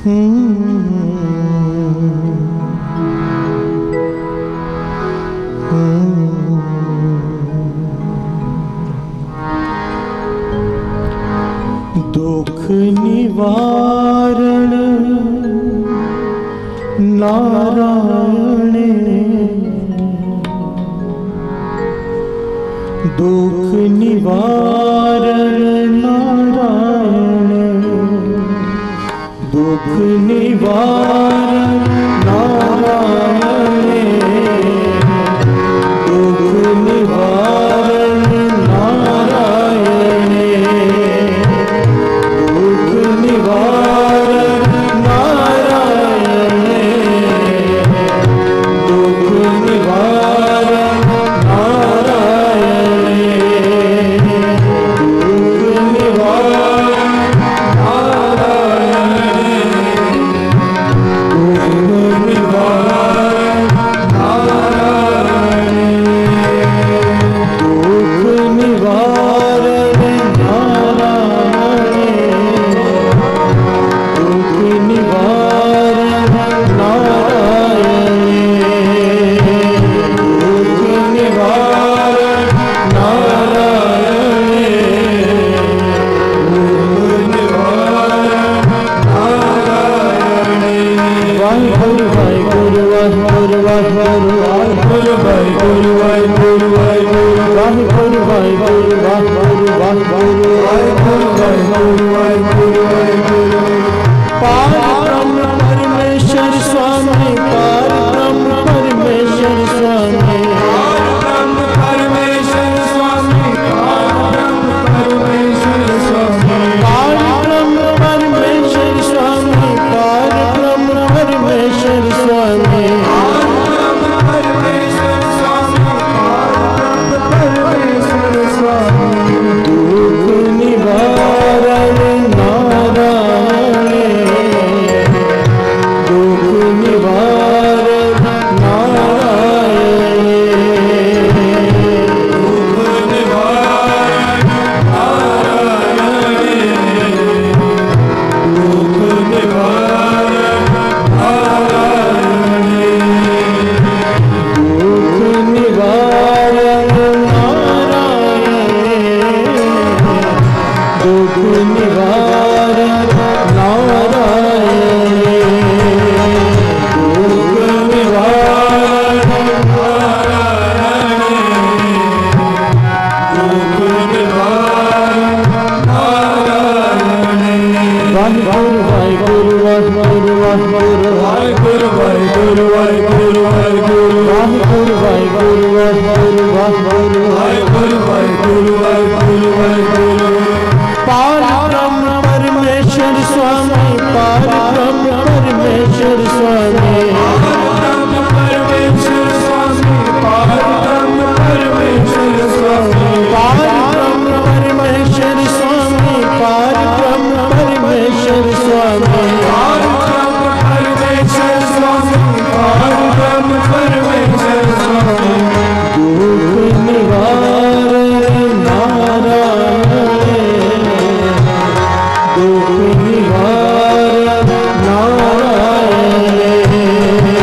दुख निवारण नारायण, दुख निवारण नारायण, दुख निवारण नारायण, दुख निवारण नारायण, दुख निवारण नारायण, दुख निवारण नारायण, दुख निवारण नारायण।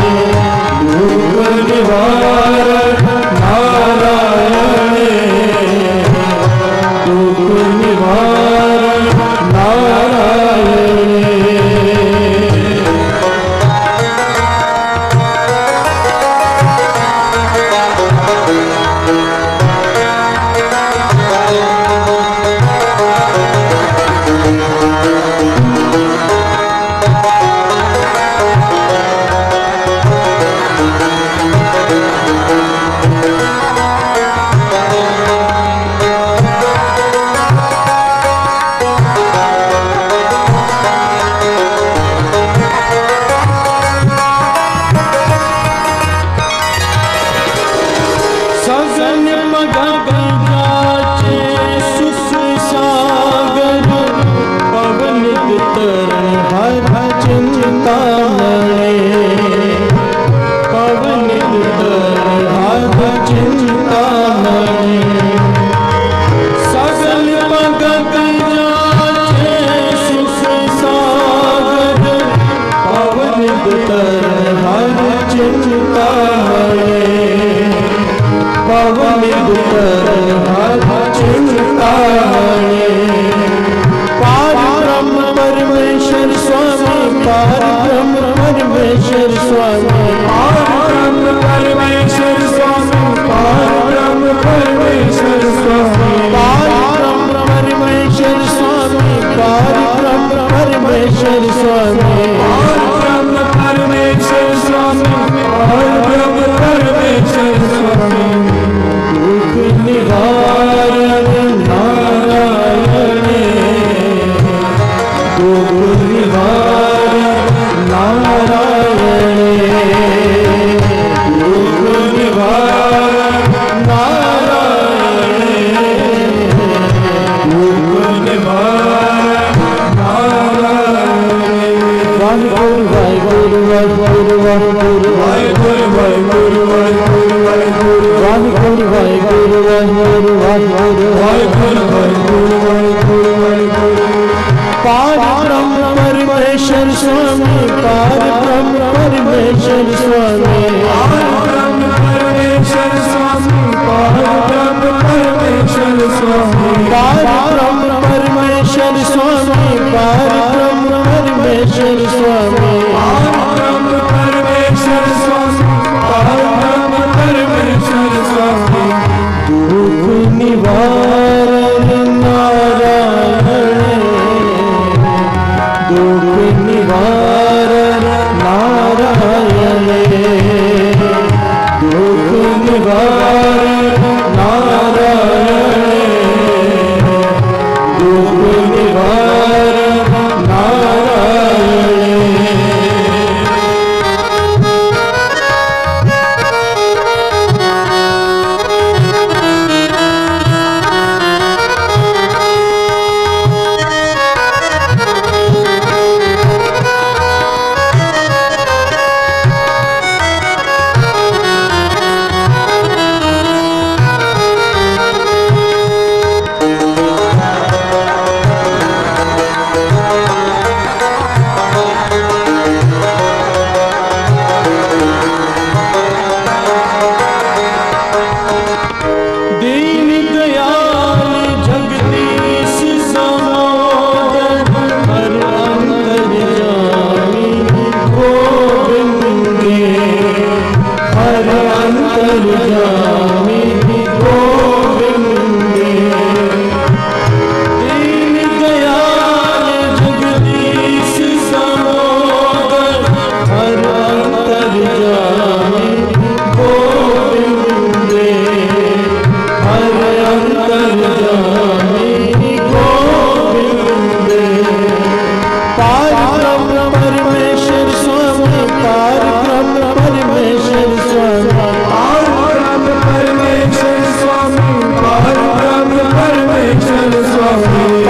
अवनिध कर चिंतामणि पार ब्रह्म परमेश्वर स्वामी पार ब्रह्म परमेश्वर स्वामी पार ब्रह्म परमेश्वर स्वामी पार ब्रह्म परमेश्वर स्वामी पार ब्रह्म परमेश्वर स्वामी पार ब्रह्म परमेश्वर स्वामी पार ब्रह्म परमेश्वर स्वामी पार ब्रह्म परमेश्वर स्वामी दुख निवारण नारायण दुख निवारण नारायण दुख निवारण नारायण दुख निवारण नारायण वाहिगुरु वाहिगुरु वाहिगुरु वाहिगुरु वाहिगुरु वाहिगुरु वाहिगुरु वाहिगुरु वाहिगुरु वाहिगुरु वाहिगुरु वाहिगुरु वाहिगुरु वाहिगुरु पार ब्रह्म परमेश्वर स्वामी पार ब्रह्म परमेश्वर स्वामी पार ब्रह्म परमेश्वर स्वामी पार ब्रह्म परमेश्वर स्वामी पार ब्रह्म परमेश्वर स्वामी पार ब्रह्म परमेश्वर स्वामी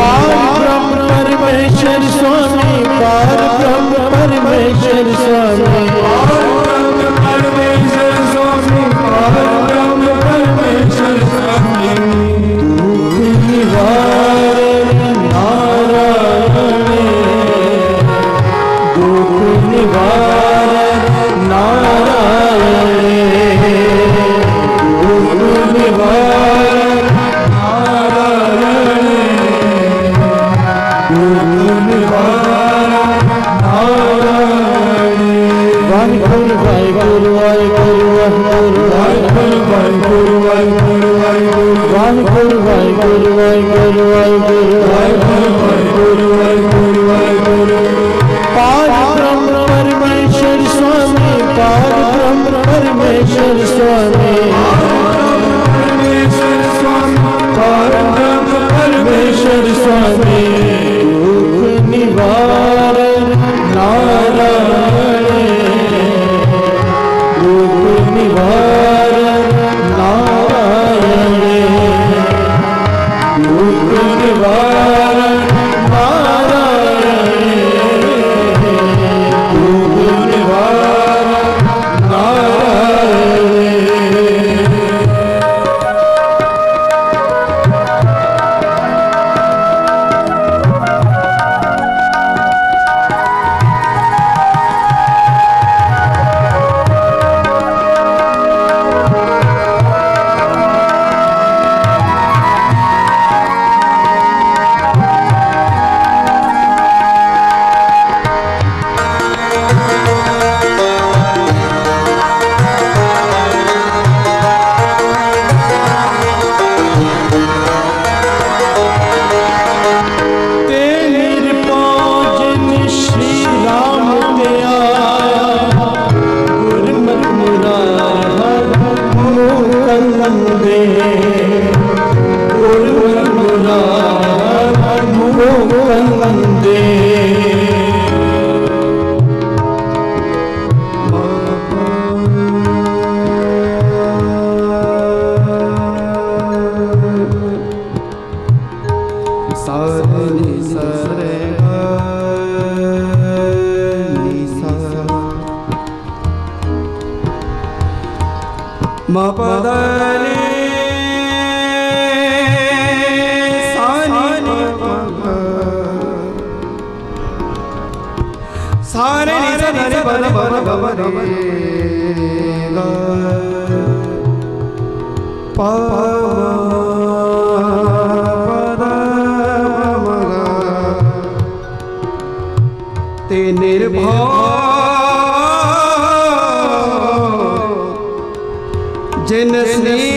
पार ब्रह्म परमेश्वर स्वामी पार ब्रह्म परमेश्वर स्वामी दुख निवारण नारायण दुख निवारण नारायण दुख निवारण नारायण दुख निवारण नारायण मपदने सानी सारे निधरे पद पद पद ते निर्भय जिन श्री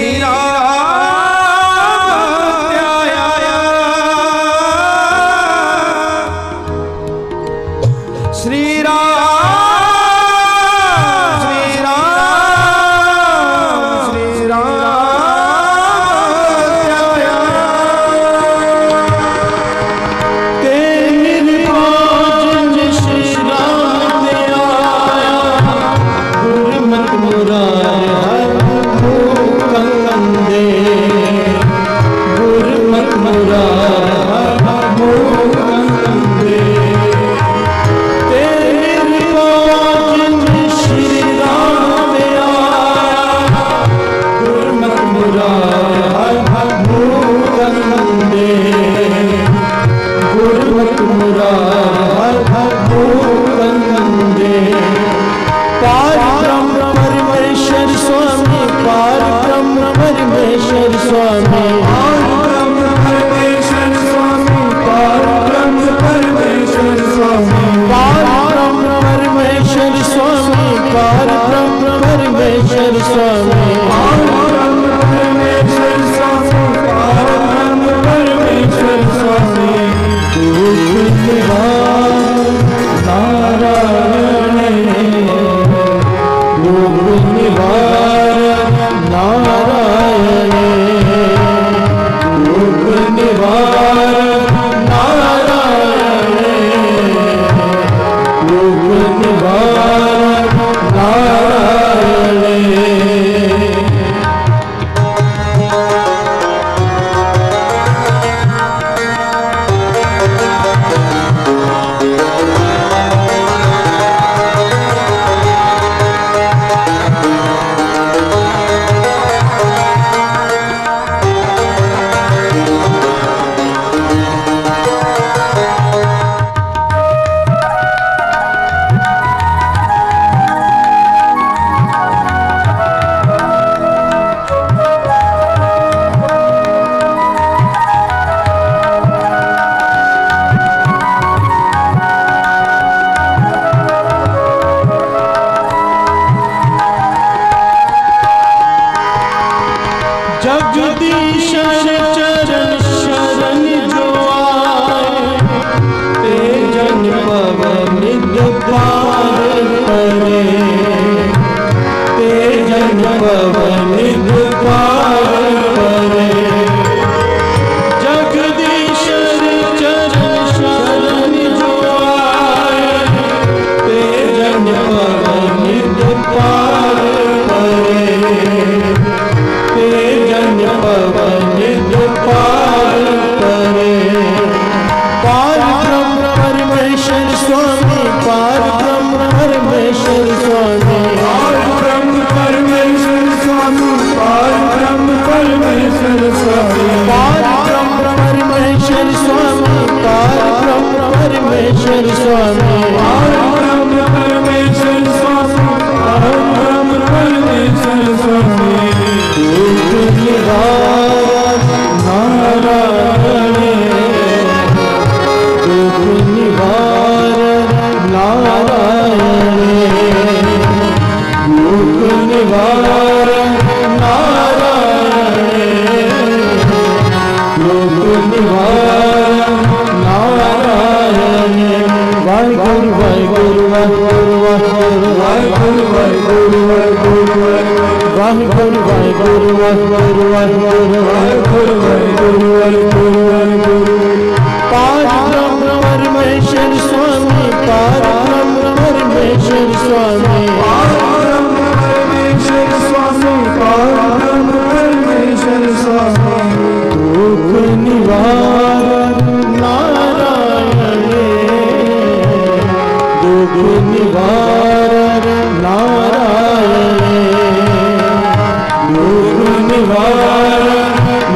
दुख निवारण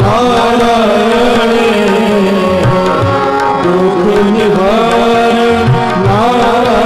नारायण, दुख निवारण नारायण।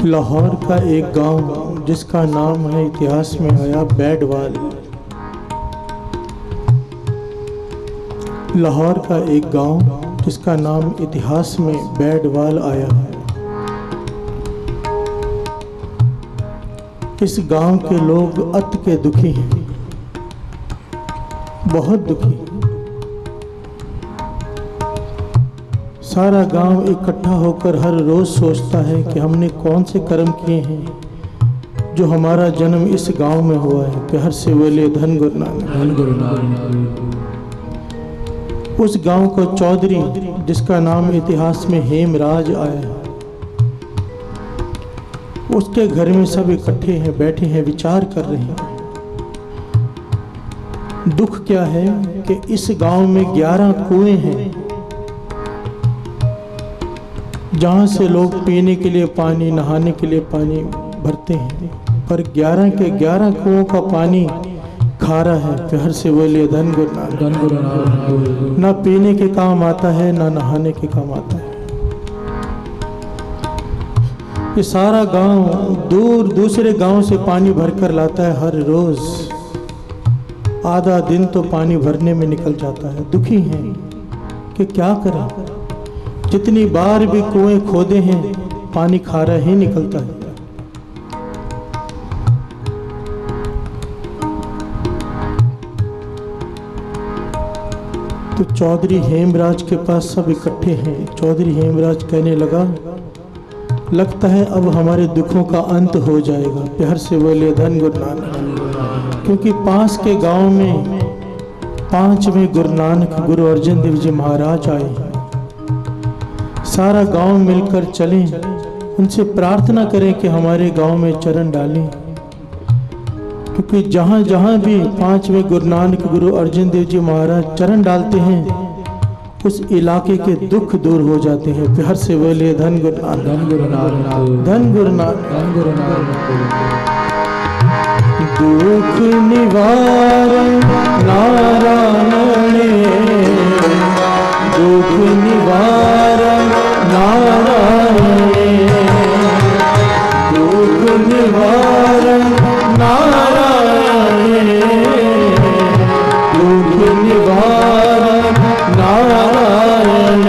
लाहौर का एक गांव जिसका नाम है इतिहास में आया बैडवाल। लाहौर का एक गांव जिसका नाम इतिहास में बैडवाल आया है। इस गांव के लोग अत के दुखी हैं, बहुत दुखी। सारा गांव इकट्ठा होकर हर रोज सोचता है कि हमने कौन से कर्म किए हैं जो हमारा जन्म इस गांव में हुआ है। प्यार से बोले धन गुरु नानक। उस गांव को चौधरी, जिसका नाम इतिहास में हेमराज आया है, उसके घर में सब इकट्ठे हैं, बैठे हैं, विचार कर रहे हैं। दुख क्या है कि इस गांव में 11 कुएं हैं जहां से लोग पीने के लिए पानी, नहाने के लिए पानी भरते हैं, पर 11 के 11 कुओं का पानी खारा है। प्यार से बोलिए धन गुरु नानक। ना पीने के काम आता है, ना नहाने के काम आता है। ये सारा गांव दूर दूसरे गांव से पानी भरकर लाता है हर रोज। आधा दिन तो पानी भरने में निकल जाता है। दुखी हैं कि क्या करें, जितनी बार भी कुएं खोदे हैं पानी खारा ही निकलता है। तो चौधरी हेमराज के पास सब इकट्ठे हैं। चौधरी हेमराज कहने लगा, लगता है अब हमारे दुखों का अंत हो जाएगा। प्यार से बोले धन गुरु नानक। क्योंकि पास के गांव में 5वें गुरु नानक गुरु अर्जन देव जी महाराज आए हैं। सारा गांव मिलकर चलें, उनसे प्रार्थना करें कि हमारे गांव में चरण डालें। क्योंकि जहां जहां भी 5वें गुरु नानक गुरु अर्जन देव जी महाराज चरण डालते हैं, उस इलाके के दुख दूर हो जाते हैं। प्यार से बोले धन गुरु नानक। धन गुरु नानक। दुख निवारण नारायण, दुख निवारण नारायण, दुख निवारण नारायण, दुख निवारण नारायण।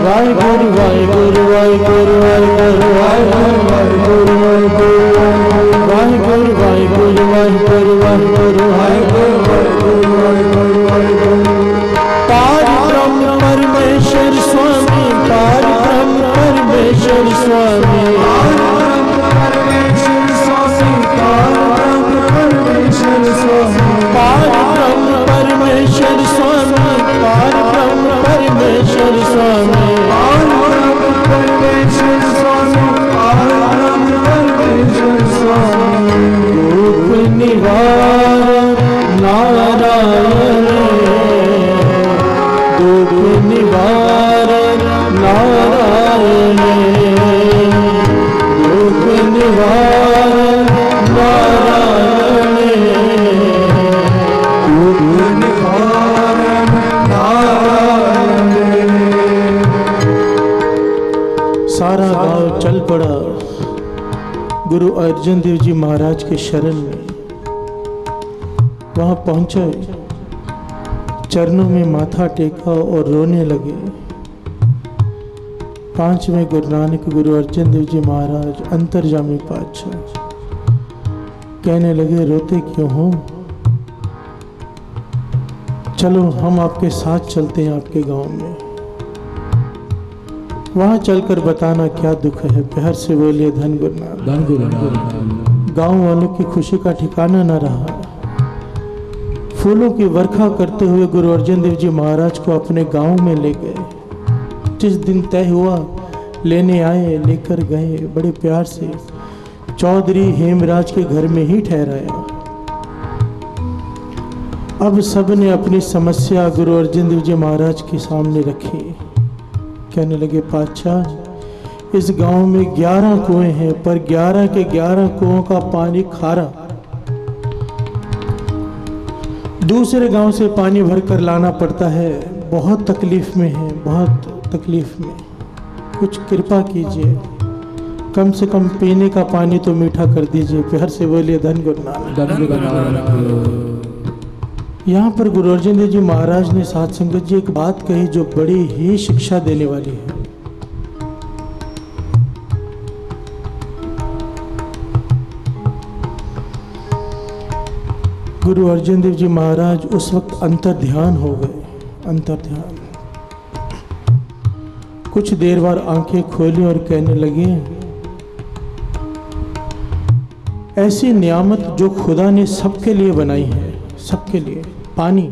वाहिगुरु वाहिगुरु वाहिगुरु वाहिगुरु वाहिगुरु वाहिगुरु वाहिगुरु वाहिगुरु वाहिगुरु वाहिगुरु वाहिगुरु वाहिगुरु। पार ब्रह्म परमेश्वर स्वामी, पार ब्रह्म परमेश्वर स्वामी, पार ब्रह्म परमेश्वर स्वामी, पार ब्रह्म परमेश्वर स्वामी, पार ब्रह्म परमेश्वर स्वामी, पार ब्रह्म परमेश्वर स्वामी, पार ब्रह्म परमेश्वर स्वामी, पार ब्रह्म परमेश्वर स्वामी। दुख निवारण नारायण, दुख निवारण नारायण, दुख निवारण नारायण, दुख निवारण नारायण। सारा गांव चल पड़ा गुरु अर्जन देव जी महाराज के शरण में। वहां पहुंचे, चरणों में माथा टेका और रोने लगे। 5वें गुरु नानक गुरु अर्जन देव जी महाराज अंतर्जामी पातशाह कहने लगे, रोते क्यों हो? चलो हम आपके साथ चलते हैं आपके गांव में, वहां चलकर बताना क्या दुख है। प्यार से बोलिए धन गुरु नानक। गांव वालों की खुशी का ठिकाना न रहा। फूलों की वर्खा करते हुए गुरु अर्जन देव जी महाराज को अपने गांव में ले गए। जिस दिन तय हुआ लेने आए, लेकर गए, बड़े प्यार से चौधरी हेमराज के घर में ही ठहराया। अब सब ने अपनी समस्या गुरु अर्जन देव जी महाराज के सामने रखी। कहने लगे, पातशाह इस गांव में 11 कुएं हैं, पर 11 के 11 कुओं का पानी खारा। दूसरे गांव से पानी भरकर लाना पड़ता है। बहुत तकलीफ में है, बहुत तकलीफ में। कुछ कृपा कीजिए, कम से कम पीने का पानी तो मीठा कर दीजिए। प्यार से बोलिए धन गुरु नानक। यहाँ पर गुरु अर्जन देव जी महाराज ने साध संगत जी एक बात कही जो बड़ी ही शिक्षा देने वाली है। गुरु अर्जन देव जी महाराज उस वक्त अंतर ध्यान हो गए, अंतर ध्यान। कुछ देर बाद आंखें खोली और कहने लगे, ऐसी नियामत जो खुदा ने सबके लिए बनाई है, सबके लिए, पानी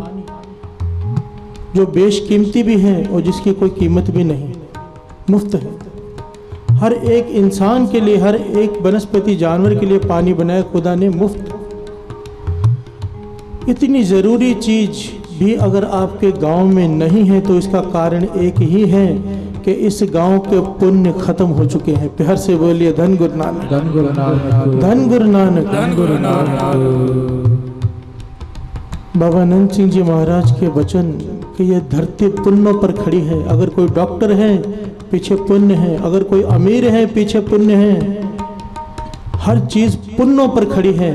जो बेशकीमती भी है और जिसकी कोई कीमत भी नहीं, मुफ्त है। हर एक इंसान के लिए, हर एक वनस्पति जानवर के लिए पानी बनाया खुदा ने मुफ्त। इतनी ज़रूरी चीज भी अगर आपके गांव में नहीं है तो इसका कारण एक ही है कि इस गांव के पुण्य खत्म हो चुके हैं। प्यार से बोलिए धन गुरु नानक, धन गुरु नानक, धन गुरु नानक, धन गुरु नानक। बाबा आनंद सिंह जी महाराज के वचन कि ये धरती पुण्यों पर खड़ी है। अगर कोई डॉक्टर है पीछे पुण्य है, अगर कोई अमीर है पीछे पुण्य है, हर चीज पुण्यों पर खड़ी है।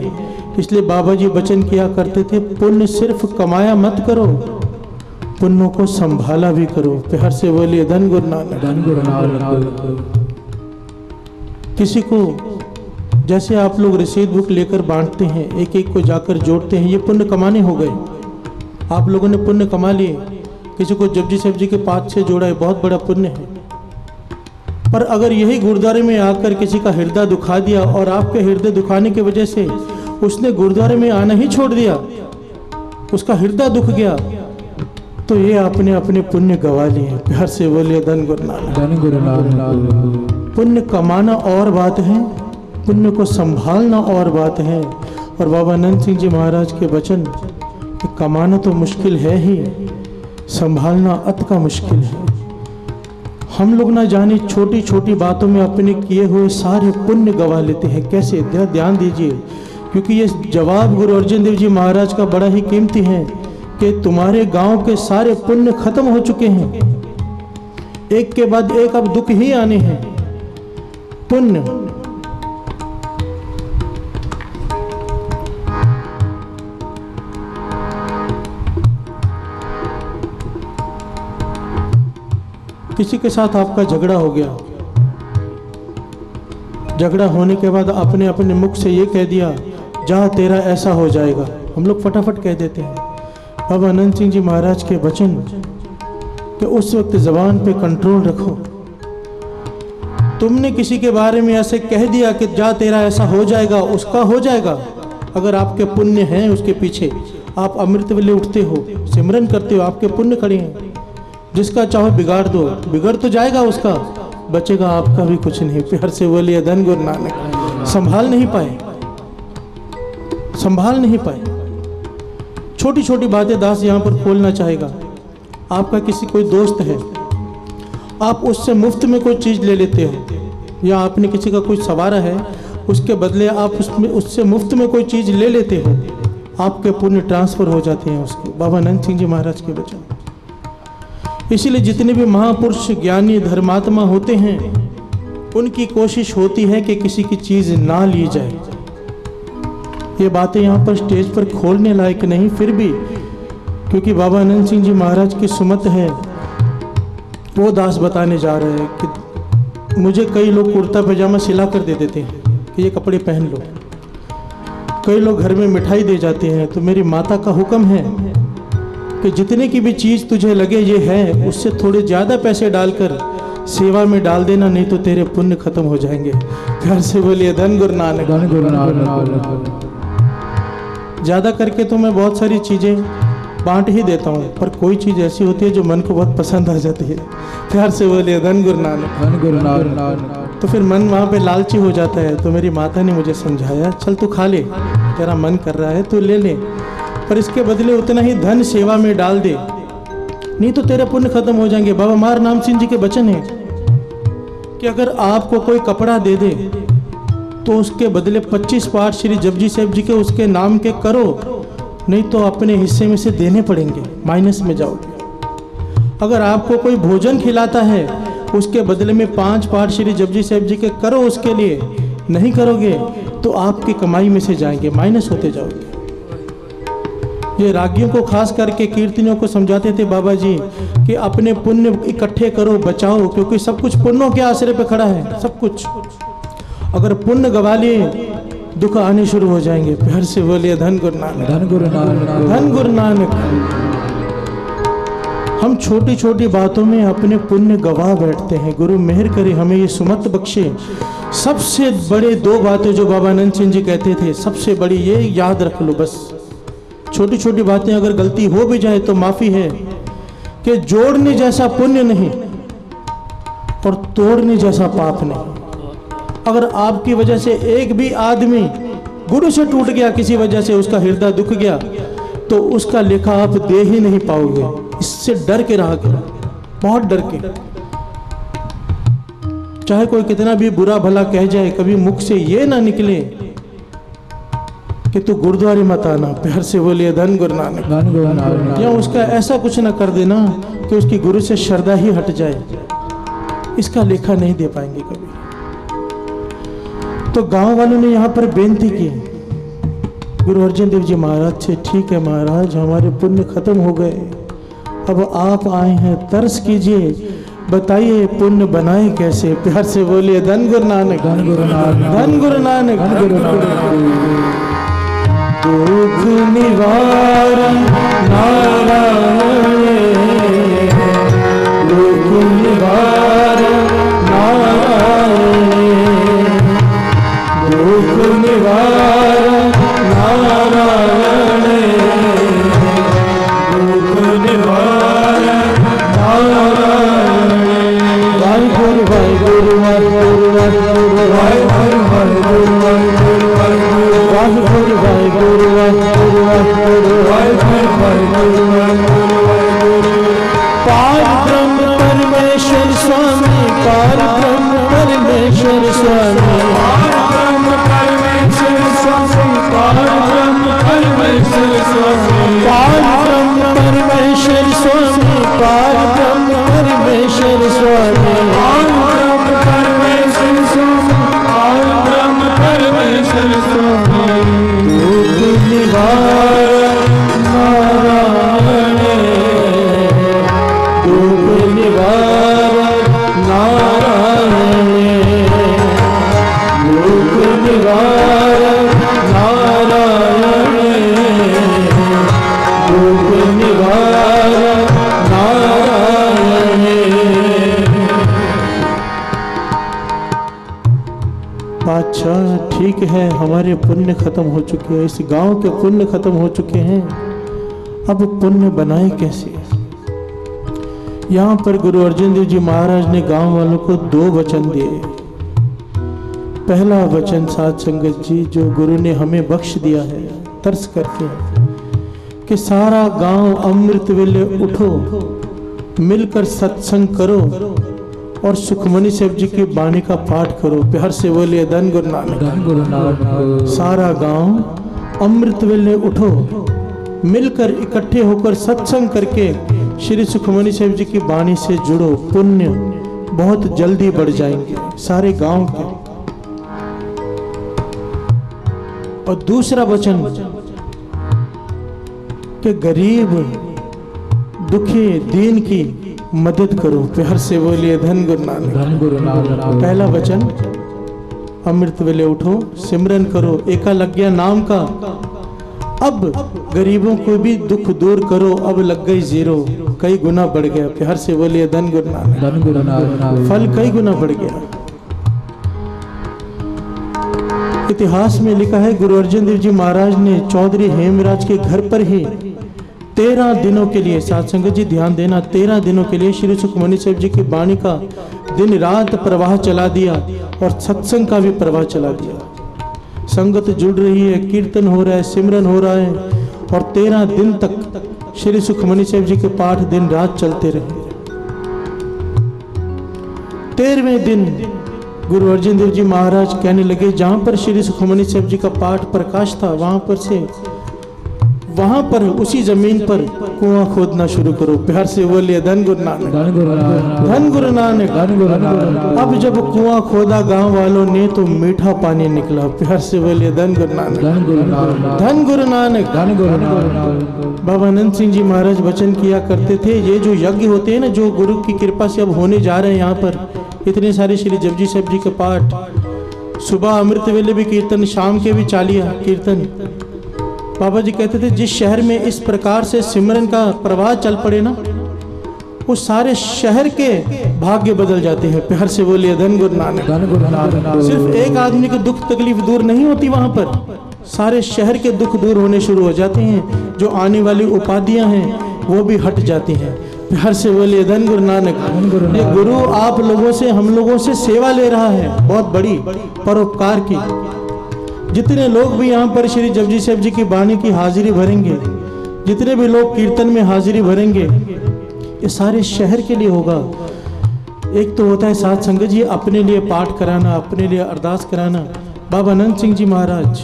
इसलिए बाबा जी वचन किया करते थे, पुण्य सिर्फ कमाया मत करो, पुण्यों को संभाला भी करो। प्यार से बोलिए धन गुरु नानक, धन गुरु नानक। किसी को जैसे आप लोग रसीद बुक लेकर बांटते हैं, एक एक को जाकर जोड़ते हैं, ये पुण्य कमाने हो गए। आप लोगों ने पुण्य कमा लिए। किसी को जपजी साहब जी के पाठ से जोड़ा है, बहुत बड़ा पुण्य है। पर अगर यही गुरुद्वारे में आकर किसी का हृदय दुखा दिया और आपके हृदय दुखाने की वजह से उसने गुरुद्वारे में आना ही छोड़ दिया, उसका हृदय दुख गया, तो ये आपने अपने पुण्य गवा लिए। प्यार से बोलिए धन गुरु नानक, धन गुरु नानक। पुण्य कमाना और बात है, पुण्य को संभालना और बात है। और बाबा आनंद सिंह जी महाराज के वचन कि कमाना तो मुश्किल है ही, संभालना अति का मुश्किल है। हम लोग ना जाने छोटी छोटी बातों में अपने किए हुए सारे पुण्य गवा लेते हैं। कैसे? ध्यान दीजिए, क्योंकि ये जवाब गुरु अर्जन देव जी महाराज का बड़ा ही कीमती है कि तुम्हारे गांव के सारे पुण्य खत्म हो चुके हैं, एक के बाद एक अब दुख ही आने हैं। पुण्य किसी के साथ आपका झगड़ा हो गया, झगड़ा होने के बाद आपने अपने मुख से ये कह दिया, जा तेरा ऐसा हो जाएगा। हम लोग फटाफट कह देते हैं। बाबा आनंद सिंह जी महाराज के वचन कि उस वक्त जबान पे कंट्रोल रखो। तुमने किसी के बारे में ऐसे कह दिया कि जा तेरा ऐसा हो जाएगा, उसका हो जाएगा। अगर आपके पुण्य हैं उसके पीछे, आप अमृत वेले उठते हो, सिमरन करते हो, आपके पुण्य खड़े हैं। जिसका चाहो बिगाड़ दो, बिगड़ तो जाएगा उसका, बचेगा आपका भी कुछ नहीं। प्यार से बोलिए धन गुरु नानक। संभाल नहीं पाए, संभाल नहीं पाए। छोटी छोटी बातें दास यहाँ पर खोलना चाहेगा। आपका किसी कोई दोस्त है, आप उससे मुफ्त में कोई चीज़ ले लेते हो, या आपने किसी का कोई सवारा है, उसके बदले आप उससे मुफ्त में कोई चीज़ ले लेते हो, आपके पुण्य ट्रांसफर हो जाते हैं उसके। बाबा आनंद सिंह जी महाराज के वचन। इसीलिए जितने भी महापुरुष ज्ञानी धर्मात्मा होते हैं, उनकी कोशिश होती है कि किसी की चीज़ ना ली जाए। ये बातें यहाँ पर स्टेज पर खोलने लायक नहीं, फिर भी क्योंकि बाबा आनंद सिंह जी महाराज की सुमत है, वो दास बताने जा रहे हैं कि मुझे कई लोग कुर्ता पैजामा सिला कर दे देते हैं कि ये कपड़े पहन लो। कई लोग घर में मिठाई दे जाते हैं। तो मेरी माता का हुक्म है कि जितने की भी चीज़ तुझे लगे ये है, उससे थोड़े ज़्यादा पैसे डालकर सेवा में डाल देना, नहीं तो तेरे पुण्य खत्म हो जाएंगे। घर से बोलिए धन गुरु नानक, धन गुरु नानक। ज़्यादा करके तो मैं बहुत सारी चीज़ें बांट ही देता हूँ, पर कोई चीज़ ऐसी होती है जो मन को बहुत पसंद आ जाती है। प्यार से बोलिए धन गुरु नानक, धन गुरु नानक। तो फिर मन वहाँ पे लालची हो जाता है। तो मेरी माता ने मुझे समझाया, चल तू खा ले, तेरा मन कर रहा है तू ले ले, पर इसके बदले उतना ही धन सेवा में डाल दे, नहीं तो तेरे पुण्य खत्म हो जाएंगे। बाबा मार नाम सिंह जी के वचन है कि अगर आपको कोई कपड़ा दे दे तो उसके बदले 25 पाठ श्री जपजी साहब जी के उसके नाम के करो, नहीं तो अपने हिस्से में से देने पड़ेंगे, माइनस में जाओगे। अगर आपको कोई भोजन खिलाता है, उसके बदले में 5 पाठ श्री जपजी साहब जी के करो, उसके लिए नहीं करोगे तो आपकी कमाई में से जाएंगे, माइनस होते जाओगे। ये रागियों को खास करके कीर्तनियों को समझाते थे बाबा जी कि अपने पुण्य इकट्ठे करो, बचाओ, क्योंकि सब कुछ पुण्यों के आश्रय पे खड़ा है। सब कुछ अगर पुण्य गवा लिए दुख आने शुरू हो जाएंगे। प्यार से बोलिए धन गुरु नानक, धन गुरु नानक, धन गुरु नानक। हम छोटी छोटी बातों में अपने पुण्य गवा बैठते हैं। गुरु मेहर करे हमें ये सुमत बख्शे। सबसे बड़े दो बातें जो बाबा आनंद सिंह जी कहते थे, सबसे बड़ी ये याद रख लो बस। छोटी छोटी बातें अगर गलती हो भी जाए तो माफी है, कि जोड़ने जैसा पुण्य नहीं और तोड़ने जैसा पाप नहीं। अगर आपकी वजह से एक भी आदमी गुरु से टूट गया, किसी वजह से उसका हृदय दुख गया, तो उसका लेखा आप दे ही नहीं पाओगे। इससे डर के रहा करो, बहुत डर के। चाहे कोई कितना भी बुरा भला कह जाए, कभी मुख से ये ना निकले कि तू गुरुद्वारे मत आना। प्यार से बोलिए धन गुरु नानक, धन गुरु नानक। या उसका ऐसा कुछ ना कर देना कि उसकी गुरु से श्रद्धा ही हट जाए। इसका लेखा नहीं दे पाएंगे कभी। तो गांव वालों ने यहाँ पर बेनती की गुरु अर्जन देव जी महाराज से, ठीक है महाराज, हमारे पुण्य खत्म हो गए, अब आप आए हैं, तरस कीजिए, बताइए पुण्य बनाए कैसे। प्यार से बोलिए धन गुरु नानक, धन गुरु नानक, धन गुरु नानक, धन गुरु नानक। दुख निवारण नारायण, दुख निवारण नारायण, दुख निवारण नारायण, दुख निवारण नारायण। वाहिगुरु वाहिगुरु वाहिगुरु वाहिगुरु वाहिगुरु वाहिगुरु वाहिगुरु वाहिगुरु वाहिगुरु वाहिगुरु वाहिगुरु। पार ब्रह्म परमेश्वर स्वामी, पार ब्रह्म परमेश्वर स्वामी, पार ब्रह्म परमेश्वर स्वामी, पार ब्रह्म परमेश्वर स्वामी, पार ब्रह्म परमेश्वर स्वामी, पार ब्रह्म परमेश्वर स्वामी, पार ब्रह्म परमेश्वर स्वामी, पार ब्रह्म परमेश्वर स्वामी। दुख निवारण नारायण, दुख निवारण नारायण, दुख निवारण नारायण, दुख निवारण नारायण। बादशाह ठीक है, हमारे पुण्य खत्म हो चुके हैं, इस गांव के पुण्य खत्म हो चुके हैं, अब पुण्य बनाए कैसे। यहाँ पर गुरु अर्जन देव जी महाराज ने गांव वालों को दो वचन दिए। पहला वचन साध संगत जी जो गुरु ने हमें बख्श दिया है तरस करके, कि सारा गांव अमृत वेले उठो, मिलकर सत्संग करो और सुखमणि साहब जी की वाणी का पाठ करो। प्यार से बोलिए धन गुरु नानक, धन गुरु नानक। सारा गांव अमृत वेले उठो, मिलकर इकट्ठे होकर सत्संग करके श्री सुखमणि साहब जी की वाणी से जुड़ो, पुण्य बहुत जल्दी बढ़ जाएंगे सारे गांव के। और दूसरा वचन कि गरीब दुखी दीन की मदद करो। प्यार से बोलिए धन गुरु नानक, धन गुरु नानक। पहला वचन अमृत वेले उठो, सिमरन करो एका लग गया नाम का, अब गरीबों को भी दुख दूर करो, अब लग गई जीरो, कई गुना बढ़ गया। प्यार से बोलिए धन गुरु नानक, धन गुरु नानक। फल कई गुना बढ़ गया। इतिहास में लिखा है गुरु अर्जन देव जी महाराज ने चौधरी हेमराज के घर पर ही 13 दिनों के लिए, साथ संगत जी ध्यान देना, 13 दिनों के लिए श्री सुखमणि साहब जी की वाणी का दिन रात प्रवाह चला दिया और सत्संग का भी प्रवाह चला दिया। संगत जुड़ रही है, कीर्तन हो रहा है, सिमरन हो रहा है और 13 दिन तक श्री सुखमणि साहब जी के पाठ दिन रात चलते रहे। 13वें दिन गुरु अर्जन देव जी महाराज कहने लगे, जहां पर श्री सुखमणि साहब जी का पाठ प्रकाश था वहां पर से वहां पर उसी जमीन पर कुआं खोदना शुरू करो। प्यार से बोलिए धन गुरु नानक, धन गुरु नानक, धन गुरु नानक, धन गुरु नानक। अब जब कुआं खोदा गांव वालों ने तो मीठा पानी निकला। प्यार से बोलिए धन गुरु नानक, धन गुरु नानक, धन गुरु नानक, धन गुरु नानक। बाबा अनंत सिंह जी महाराज वचन किया करते थे, ये जो यज्ञ होते हैं ना, जो गुरु की कृपा से अब होने जा रहे हैं यहाँ पर, इतने सारे श्री जपजी साहब जी के पाठ, सुबह अमृत वेले भी कीर्तन, शाम के भी चालिया कीर्तन। बाबा जी कहते थे जिस शहर में इस प्रकार से सिमरन का प्रवाह चल पड़े ना, उस सारे शहर के भाग्य बदल जाते हैं। प्यार से बोलिए धन गुरु नानक, धन गुरु नानक। सिर्फ एक आदमी की दुख तकलीफ दूर नहीं होती, वहां पर सारे शहर के दुख दूर होने शुरू हो जाते हैं। जो आने वाली उपाधियां हैं वो भी हट जाती हैं। प्यार से बोलिए धन गुरु नानक। ये गुरु आप लोगों से, हम लोगों से सेवा ले रहा है, बहुत बड़ी परोपकार की। जितने लोग भी यहाँ पर श्री जपजी साहब जी की वाणी की हाजिरी भरेंगे, जितने भी लोग कीर्तन में हाजिरी भरेंगे, ये सारे शहर के लिए होगा। एक तो होता है साध संगत जी अपने लिए पाठ कराना, अपने लिए अरदास कराना। बाबा अनंत सिंह जी महाराज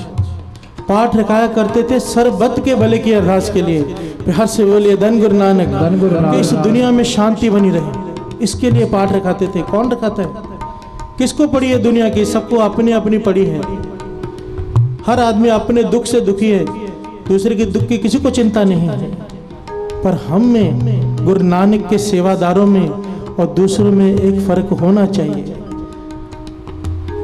पाठ रखाया करते थे सर्वबत के भले की अरदास के लिए। प्यार से बोलिए धन गुरु नानक, धन गुरु नानक। इस दुनिया में शांति बनी रहे, इसके लिए पाठ रखाते थे। कौन रखाता है? किसको पड़ी है दुनिया की? सबको अपनी अपनी पड़ी है। हर आदमी अपने दुख से दुखी है, दूसरे के दुख की किसी को चिंता नहीं है। पर हम में, गुरु नानक के सेवादारों में और दूसरों में एक फर्क होना चाहिए।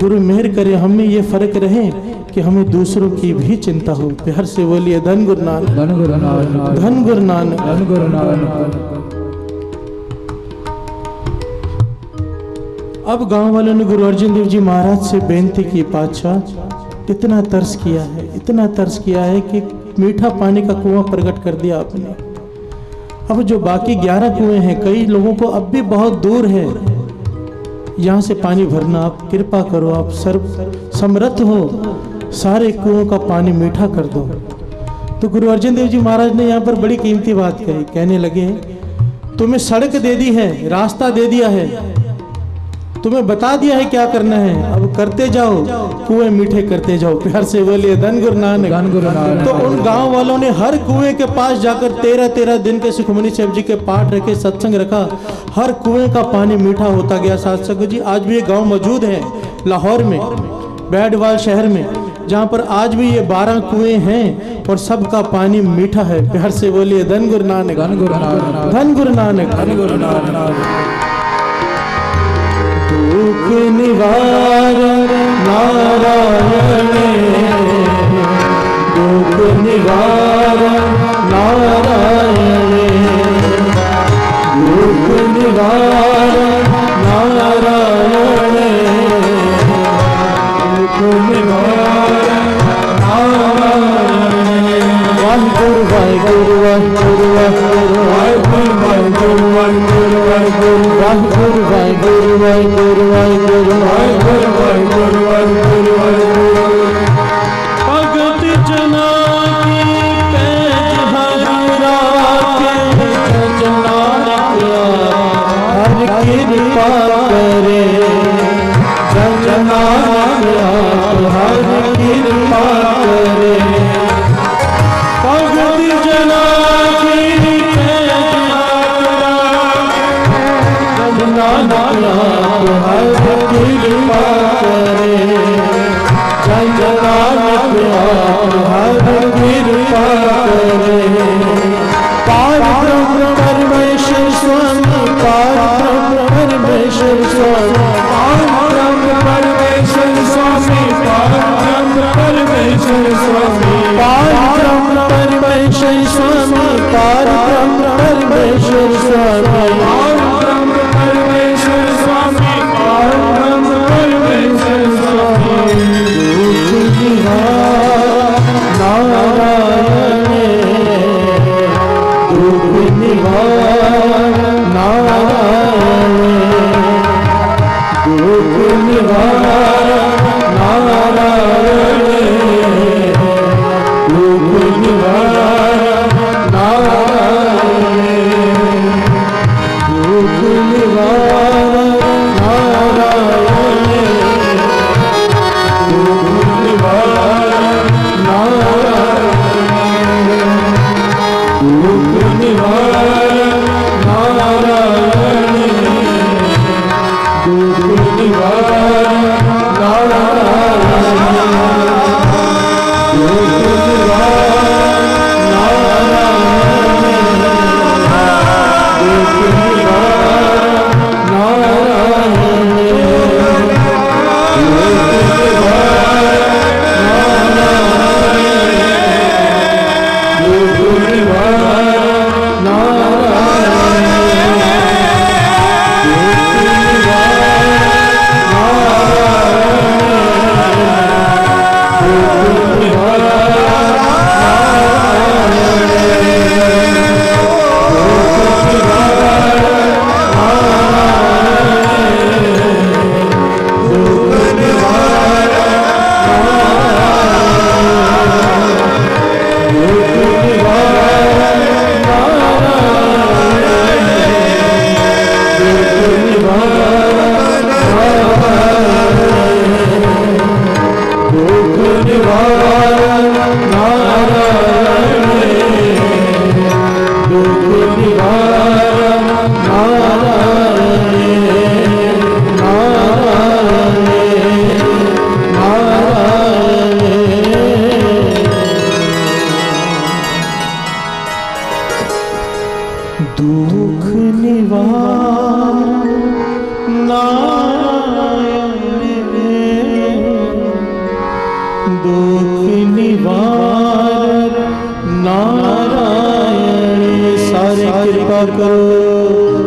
गुरु मेहर करे हम में ये फर्क रहे कि हमें दूसरों की भी चिंता हो। प्यार से बोलिए धन गुरु नानक, धन गुरु नानक, धन गुरु नानक, धन गुरु नानक। अब गांव वालों ने गुरु अर्जन देव जी महाराज से बेनती की, पातशाह इतना तरस किया है, इतना तरस किया है कि मीठा पानी का कुआं प्रकट कर दिया आपने। अब जो बाकी 11 कुएं हैं, कई लोगों को अब भी बहुत दूर है यहाँ से पानी भरना। आप कृपा करो, आप सर्व समर्थ हो, सारे कुओं का पानी मीठा कर दो। तो गुरु अर्जन देव जी महाराज ने यहाँ पर बड़ी कीमती बात कही। कहने लगे तुम्हें सड़क दे दी है, रास्ता दे दिया है, तुम्हें बता दिया है क्या करना है, अब करते जाओ, कुएं मीठे करते जाओ। प्यार से बोलिए धन गुरु नानक, धन गुरु नानक। तो उन गांव वालों ने हर कुएं के पास जाकर 13-13 दिन के सुखमनी साहब जी के पाठ रखे, सत्संग रखा, हर कुएं का पानी मीठा होता गया। साथ संगत जी आज भी ये गांव मौजूद है लाहौर में, बैडवाल शहर में, जहाँ पर आज भी ये 12 कुएं हैं और सबका पानी मीठा है। प्यार से बोलिए धन गुरु नानक, धन गुरु नानक, धन गुरु नानक, धन गुरु नानक। दुख निवारण नारायण, दुख निवारण नारायण, दुख निवारण नारायण, दुख निवारण नारायण। वाहिगुरु वाहिगुरु वाहिगुरु वाहिगुरु वाहिगुरु वाहिगुरु वाहिगुरु वाहिगुरु वाहिगुरु वाहिगुरु वाहिगुरु वाहिगुरु वाहिगुरु वाहिगुरु। भगत जना की पैज हरा के जना हर कृपा करे, जना हर कृपा करे। भगत जना की पैज हर कृपा करे, जगन्नाथ हर कृपा करे। पार ब्रह्म परमेश्वर स्वामी, पार ब्रह्म परमेश्वर स्वामी, पार ब्रह्म परमेश्वर स्वामी, पार ब्रह्म परमेश्वर स्वामी, पार ब्रह्म परमेश्वर स्वामी, पार ब्रह्म परमेश्वर स्वामी, पार ब्रह्म परमेश्वर स्वामी, पार ब्रह्म परमेश्वर स्वामी। दुख निवारण नारायण, दुख निवारण नारायण, दुख निवारण नारायण, दुख निवारण नारायण, दुख निवार नारायण दुख निवार नारायण। सारे कृपा करो